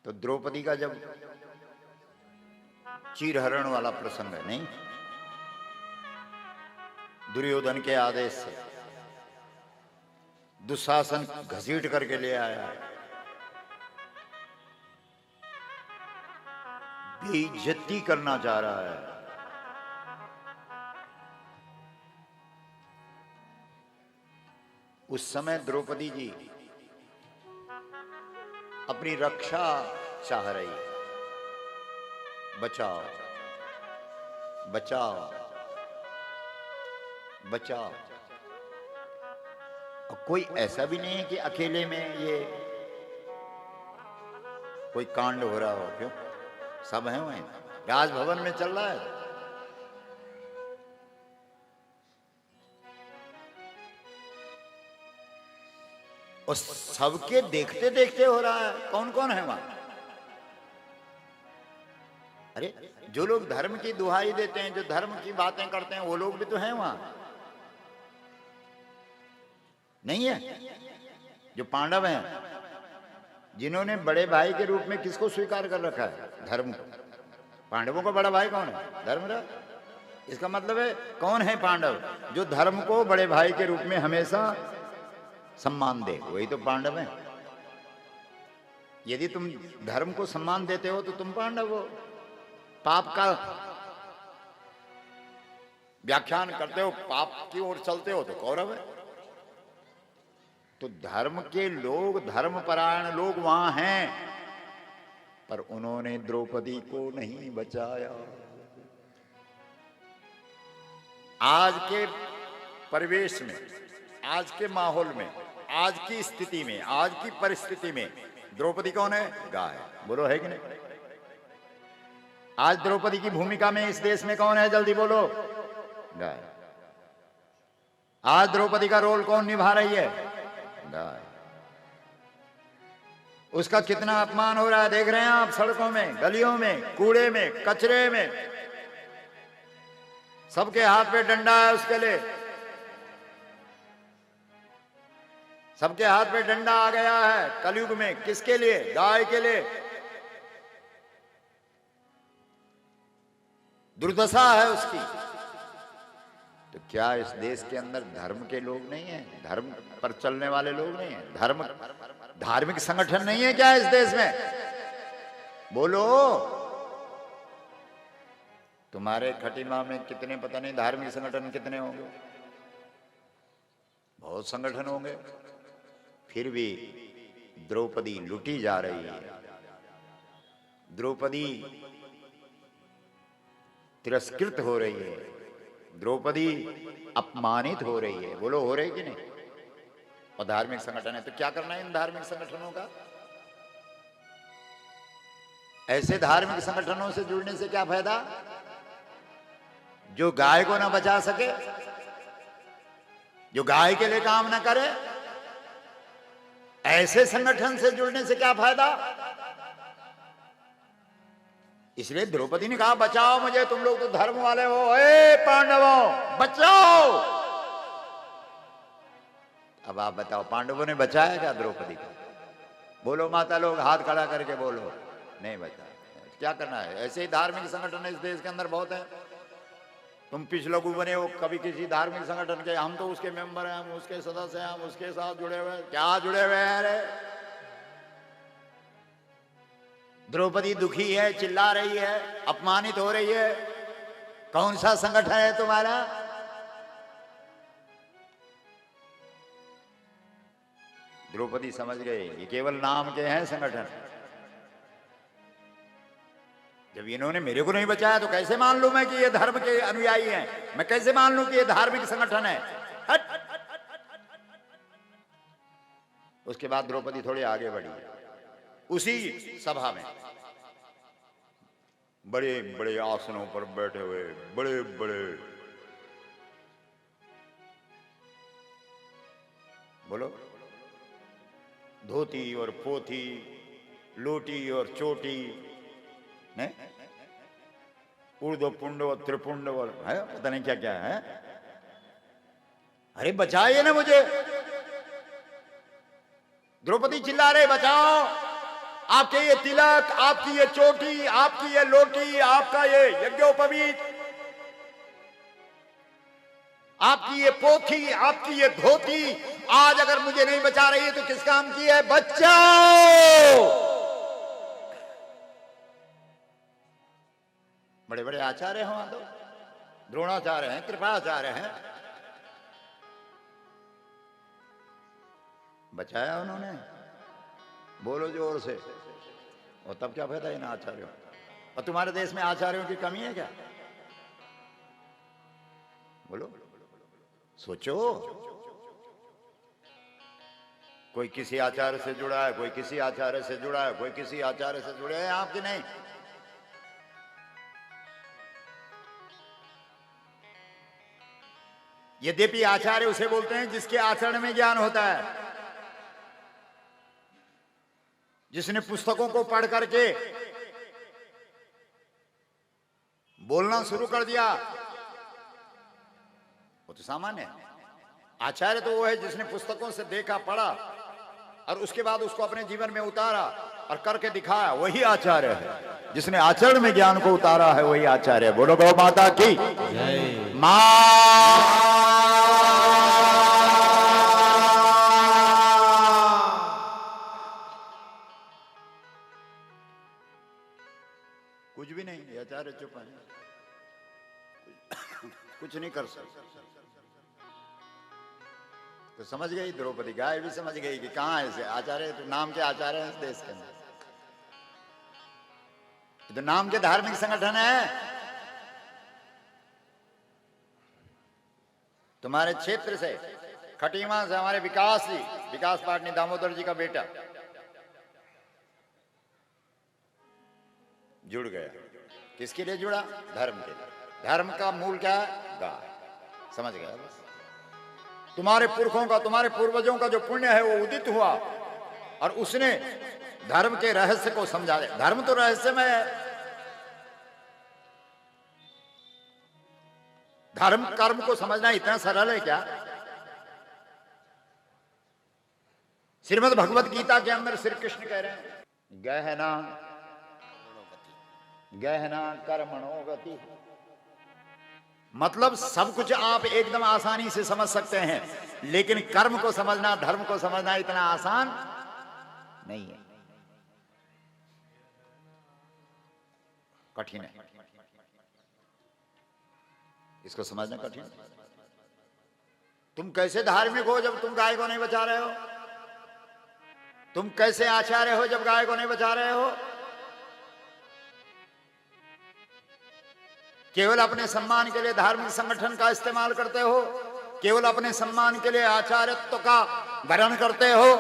तो द्रौपदी का जब चीरहरण वाला प्रसंग है, नहीं, दुर्योधन के आदेश से दुशासन घसीट करके ले आया, बेइज्जती करना चाह रहा है। उस समय द्रौपदी जी अपनी रक्षा चाह रही, बचाओ बचाओ बचाओ। और कोई ऐसा भी नहीं है कि अकेले में ये कोई कांड हो रहा हो, क्यों? सब हैं वहीं, राजभवन में चल रहा है। और सबके देखते देखते हो रहा है। कौन कौन है वहां? अरे जो लोग धर्म की दुहाई देते हैं, जो धर्म की बातें करते हैं, वो लोग भी तो हैं वहां, नहीं है? जो पांडव हैं, जिन्होंने बड़े भाई के रूप में किसको स्वीकार कर रखा है? धर्म को। पांडवों का बड़ा भाई कौन है? धर्मराज। इसका मतलब है कौन है पांडव? जो धर्म को बड़े भाई के रूप में हमेशा सम्मान दे, वही तो पांडव है। यदि तुम धर्म को सम्मान देते हो तो तुम पांडव हो। पाप का व्याख्यान करते हो, पाप की ओर चलते हो तो कौरव है। तो धर्म के लोग, धर्मपरायण लोग वहां हैं, पर उन्होंने द्रौपदी को नहीं बचाया। आज के परिवेश में, आज के माहौल में, आज की स्थिति में, आज की परिस्थिति में द्रौपदी कौन है? गाय। बोलो, है कि नहीं? आज द्रौपदी की भूमिका में इस देश में कौन है? जल्दी बोलो। गाय। आज द्रौपदी का रोल कौन निभा रही है? गाय। उसका कितना अपमान हो रहा है, देख रहे हैं आप, सड़कों में, गलियों में, कूड़े में, कचरे में। सबके हाथ पे डंडा है उसके लिए, सबके हाथ पे डंडा आ गया है कलयुग में। किसके लिए? गाय के लिए। दुर्दशा है उसकी। तो क्या इस देश के अंदर धर्म के लोग नहीं हैं? धर्म पर चलने वाले लोग नहीं हैं? धर्म, धार्मिक संगठन नहीं है क्या इस देश में? बोलो। तुम्हारे खटीमा में कितने, पता नहीं धार्मिक संगठन कितने होंगे, बहुत संगठन होंगे, फिर भी द्रौपदी लूटी जा रही है। द्रौपदी तिरस्कृत हो रही है, द्रौपदी अपमानित हो रही है। बोलो, हो रही कि नहीं? और धार्मिक संगठन है तो क्या करना है इन धार्मिक संगठनों का? ऐसे धार्मिक संगठनों से जुड़ने से क्या फायदा? जो गाय को ना बचा सके, जो गाय के लिए काम ना करे, ऐसे संगठन से जुड़ने से क्या फायदा? इसलिए द्रौपदी ने कहा, बचाओ मुझे, तुम लोग तो धर्म वाले हो, ए पांडवों बचाओ। अब आप बताओ, पांडवों ने बचाया क्या द्रौपदी को? बोलो माता लोग, हाथ खड़ा करके बोलो। नहीं बचा। क्या करना है? ऐसे ही धार्मिक संगठन इस देश के अंदर बहुत है। तुम पिछलगु बने हो कभी किसी धार्मिक संगठन के, हम तो उसके मेंबर हैं, हम उसके सदस्य हैं, हम उसके साथ जुड़े हुए हैं। क्या जुड़े हुए हैं? अरे द्रौपदी दुखी है, चिल्ला रही है, अपमानित हो रही है। कौन सा संगठन है तुम्हारा? द्रौपदी समझ गए ये केवल नाम के हैं संगठन। जब इन्होंने मेरे को नहीं बचाया तो कैसे मान लूं मैं कि ये धर्म के अनुयायी हैं? मैं कैसे मान लूं कि ये धार्मिक संगठन है? हट। उसके बाद द्रौपदी थोड़ी आगे बढ़ी। उसी सभा में बड़े बड़े आसनों पर बैठे हुए बड़े बड़े, बोलो, धोती और पोथी, लोटी और चोटी, ऊर्ध्व पुंड और त्रिपुंड और है, पता नहीं क्या क्या है। अरे बचाइए ना मुझे। द्रौपदी चिल्ला रहे, बचाओ, आपके ये तिलक, आपकी ये चोटी, आपकी ये लोटी, आपका ये यज्ञोपवीत, आपकी ये पोथी, आपकी ये धोती आज अगर मुझे नहीं बचा रही है तो किस काम की है? बचाओ। बड़े बड़े आचार्य हो, तो द्रोणाचार्य हैं, कृपाचार्य हैं, बचाया उन्होंने। बोलो जोर से। और तब क्या फायदा इन आचार्यों? और तुम्हारे देश में आचार्यों की कमी है क्या? बोलो, सोचो। कोई किसी आचार्य से जुड़ा है, कोई किसी आचार्य से जुड़ा है, कोई किसी आचार्य से जुड़े हैं, आपके नहीं। यद्यपि आचार्य उसे बोलते हैं जिसके आचरण में ज्ञान होता है, जिसने पुस्तकों को पढ़ करके बोलना शुरू कर दिया, वो तो सामान्य है। आचार्य तो वो है जिसने पुस्तकों से देखा, पढ़ा और उसके बाद उसको अपने जीवन में उतारा और करके दिखाया, वही आचार्य है। जिसने आचरण में ज्ञान को उतारा है वही आचार्य है। बोलो गौ माता की मां। कुछ भी नहीं, ये आचार्य चुप है, कुछ नहीं कर सकते। तो समझ गई द्रौपदी, गाय भी समझ गई कि कहां है ऐसे आचार्य, तो नाम के आचार्य हैं इस देश के अंदर, तो नाम के धार्मिक संगठन है। तुम्हारे क्षेत्र से, खटीमा से हमारे विकास जी, विकास पाटनी दामोदर जी का बेटा जुड़ गया। किसके लिए जुड़ा? धर्म के लिए। धर्म का मूल क्या है? गाय। समझ गया बस। तुम्हारे पुरखों का, तुम्हारे पूर्वजों का जो पुण्य है वो उदित हुआ और उसने धर्म के रहस्य को समझा। धर्म तो रहस्यमय है। धर्म कर्म को समझना इतना सरल है क्या? श्रीमद् भगवत गीता के अंदर श्री कृष्ण कह रहे हैं, गहना गहना कर्मणो गति। मतलब सब कुछ आप एकदम आसानी से समझ सकते हैं, लेकिन कर्म को समझना, धर्म को समझना इतना आसान नहीं है, कठिन है। इसको समझना कठिन है। तुम कैसे धार्मिक हो जब तुम गाय को नहीं बचा रहे हो? तुम कैसे आचार्य हो जब गाय को नहीं बचा रहे हो? केवल अपने सम्मान के लिए धार्मिक संगठन का इस्तेमाल करते हो, केवल अपने सम्मान के लिए आचार्यत्व का वर्ण करते हो।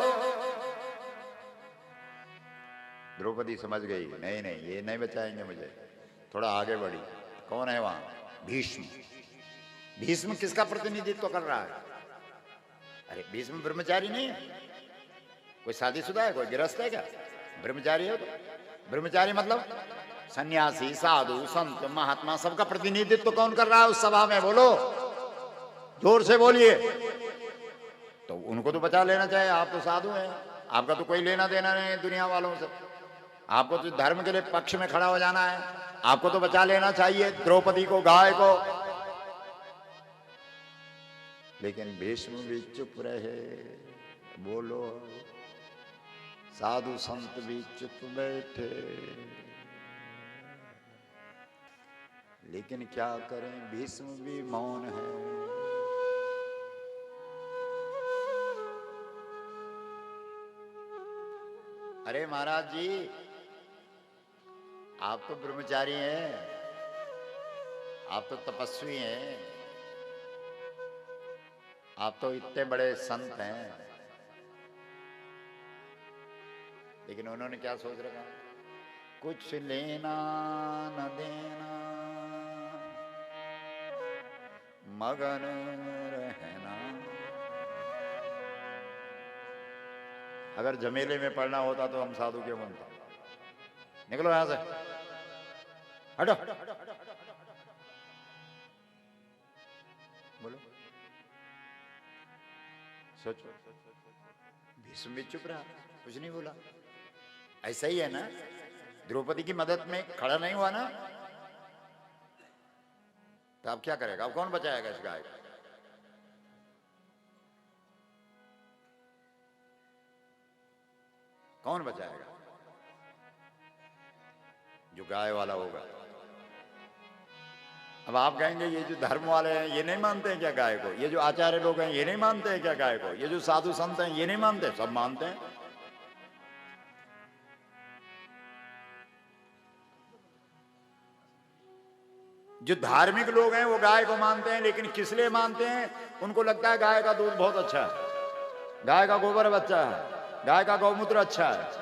द्रौपदी समझ गई, नहीं नहीं, ये नहीं बचाएंगे मुझे। थोड़ा आगे बढ़ी। कौन है वहां? भीष्म। भीष्म किसका प्रतिनिधित्व कर रहा है? अरे भीष्म ब्रह्मचारी नहीं है, कोई शादीशुदा है, कोई गृहस्थ है क्या? ब्रह्मचारी हो तो ब्रह्मचारी मतलब सन्यासी, साधु, संत, महात्मा, सबका प्रतिनिधित्व कौन कर रहा है उस सभा में? बोलो, जोर से बोलिए। तो उनको तो बचा लेना चाहिए। आप तो साधु हैं, आपका तो कोई लेना देना नहीं है दुनिया वालों से। आपको तो धर्म के लिए पक्ष में खड़ा हो जाना है, आपको तो बचा लेना चाहिए द्रौपदी को, गाय को। लेकिन भीष्म भी चुप रहे। बोलो, साधु संत भी चुप बैठे। लेकिन क्या करें, भीष्म भी मौन है। अरे महाराज जी, आप तो ब्रह्मचारी हैं, आप तो तपस्वी हैं, आप तो इतने बड़े संत हैं, लेकिन उन्होंने क्या सोच रखा? कुछ लेना न देना, मगन रहना। अगर झमेले में पड़ना होता तो हम साधु क्यों बनता? निकलो यहां से, हटो। बोलो, सोचो। भीष्म भी चुप रहा, कुछ नहीं बोला। ऐसा ही है ना, द्रौपदी की मदद में खड़ा नहीं हुआ ना, तो अब क्या करेगा? अब कौन बचाएगा इस गाय को? कौन बचाएगा? जो गाय वाला होगा। अब आप कहेंगे ये जो धर्म वाले हैं ये नहीं मानते हैं क्या गाय को? ये जो आचार्य लोग हैं ये नहीं मानते हैं क्या गाय को? ये जो साधु संत हैं ये नहीं मानते? सब मानते हैं। जो धार्मिक लोग हैं वो गाय को मानते हैं, लेकिन किस लिए मानते हैं? उनको लगता है गाय का दूध बहुत अच्छा है, गाय का गोबर अच्छा है, गाय का गौमूत्र अच्छा है।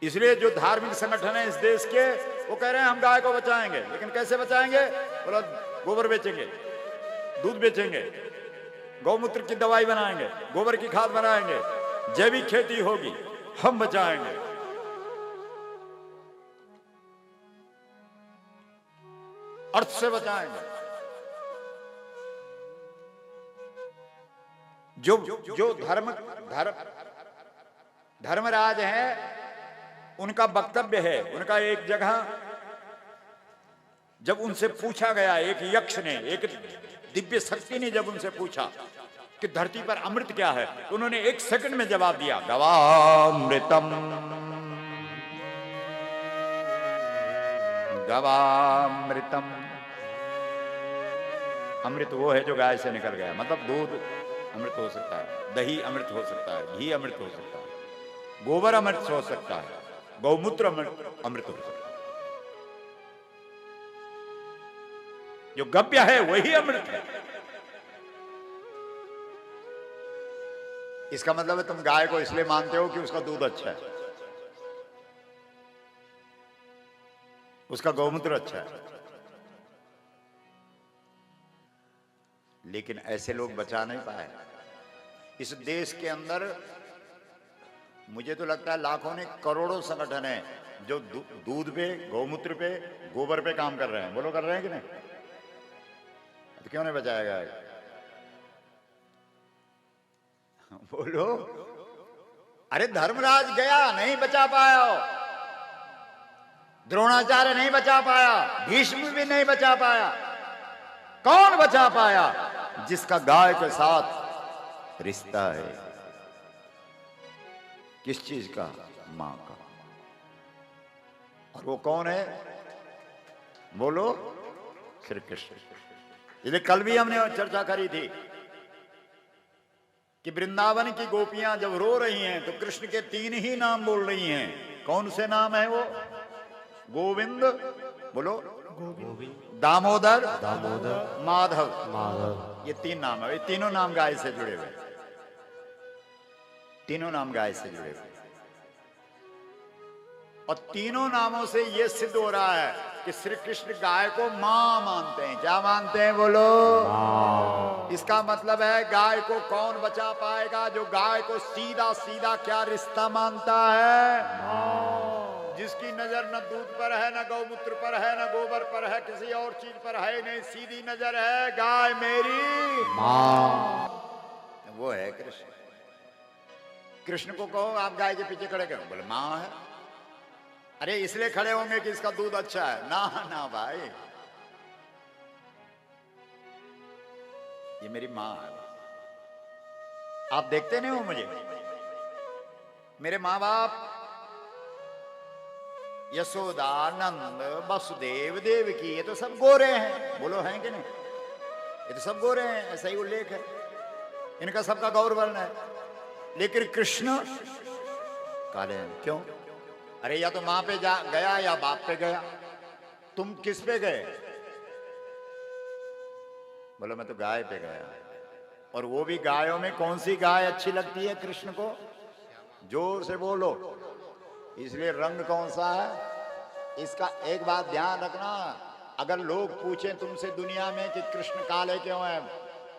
इसलिए जो धार्मिक संगठन है इस देश के, वो कह रहे हैं हम गाय को बचाएंगे। लेकिन कैसे बचाएंगे? बोला गोबर बेचेंगे, दूध बेचेंगे, गौमूत्र की दवाई बनाएंगे, गोबर की खाद बनाएंगे, जैविक खेती होगी, हम बचाएंगे। अर्थ से बचाएंगे। जो जो धर्मराज है उनका वक्तव्य है, उनका एक जगह जब उनसे पूछा गया, एक यक्ष ने, एक दिव्य शक्ति ने जब उनसे पूछा कि धरती पर अमृत क्या है, तो उन्होंने 1 सेकंड में जवाब दिया, गवामृतम गवामृतम। अमृत वो है जो गाय से निकल गया। मतलब दूध अमृत हो सकता है, दही अमृत हो सकता है, घी अमृत हो सकता है, गोबर अमृत हो सकता है, गौमूत्र अमृत हो सकता है। जो गव्य है वही अमृत है। इसका मतलब है तुम गाय को इसलिए मानते हो कि उसका दूध अच्छा है, उसका गौमूत्र अच्छा है। लेकिन ऐसे लोग बचा नहीं पाए। इस देश के अंदर मुझे तो लगता है लाखों ने, करोड़ों संगठन है जो दूध पे, गौमूत्र पे, गोबर पे काम कर रहे हैं। बोलो कर रहे हैं कि नहीं? तो क्यों नहीं बचाएगा? बोलो। अरे धर्मराज गया, नहीं बचा पाया, द्रोणाचार्य नहीं बचा पाया, भीष्म भी नहीं बचा पाया। कौन बचा पाया? जिसका गाय के साथ रिश्ता है। किस चीज का? मां का। और वो कौन है? बोलो, श्री कृष्ण। इसलिए कल भी हमने चर्चा करी थी कि वृंदावन की गोपियां जब रो रही हैं तो कृष्ण के 3 ही नाम बोल रही हैं। कौन से नाम है वो? गोविंद, बोलो, दामोदर, माधव। ये 3 नाम है। ये तीनों नाम गाय से जुड़े हुए, तीनों नाम गाय से जुड़े हुए। और तीनों नामों से यह सिद्ध हो रहा है कि श्री कृष्ण गाय को मां मानते हैं। क्या मानते हैं? बोलो। इसका मतलब है गाय को कौन बचा पाएगा? जो गाय को सीधा सीधा क्या रिश्ता मानता है, जिसकी नजर न दूध पर है, न गौमूत्र पर है, न गोबर पर है, किसी और चीज पर है नहीं, सीधी नजर है गाय मेरी मां। वो है कृष्ण। कृष्ण को कहो आप गाय के पीछे खड़े करो, बोले मां है। अरे इसलिए खड़े होंगे कि इसका दूध अच्छा है? ना ना भाई, ये मेरी मां है। आप देखते नहीं हो मुझे? मेरे मां बाप यशोदा, नंद, वसुदेव, देवकी, ये तो सब गोरे हैं। बोलो हैं कि नहीं? ये तो सब गोरे हैं, ऐसा ही उल्लेख है। इनका सबका गौर वर्ण है। लेकिन कृष्ण काले हैं। क्यों? अरे या तो मां पे गया या बाप पे गया। तुम किस पे गए? बोलो मैं तो गाय पे गया। और वो भी गायों में कौन सी गाय अच्छी लगती है कृष्ण को? जोर से बोलो। इसलिए रंग कौन सा है? इसका एक बात ध्यान रखना। अगर लोग पूछें तुमसे दुनिया में कि कृष्ण काले क्यों हैं,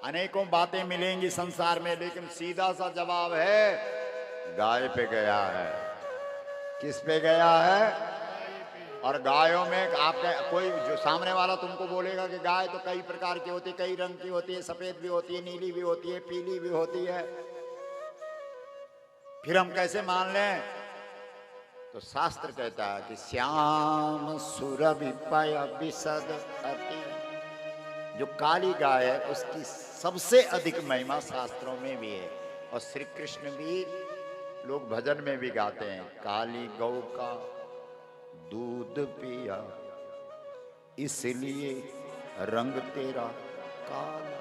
अनेकों बातें मिलेंगी संसार में, लेकिन सीधा सा जवाब है गाय पे गया है। किस पे गया है? और गायों में आपका कोई जो सामने वाला तुमको बोलेगा कि गाय तो कई प्रकार की होती है, कई रंग की होती है, सफेद भी होती है, नीली भी होती है, पीली भी होती है। फिर हम कैसे मान लें तो शास्त्र कहता है कि श्याम सुरभि पय विशद अति, जो काली गाय है उसकी सबसे अधिक महिमा शास्त्रों में भी है। और श्री कृष्ण भी लोग भजन में भी गाते हैं, काली गौ का दूध पिया इसलिए रंग तेरा काला।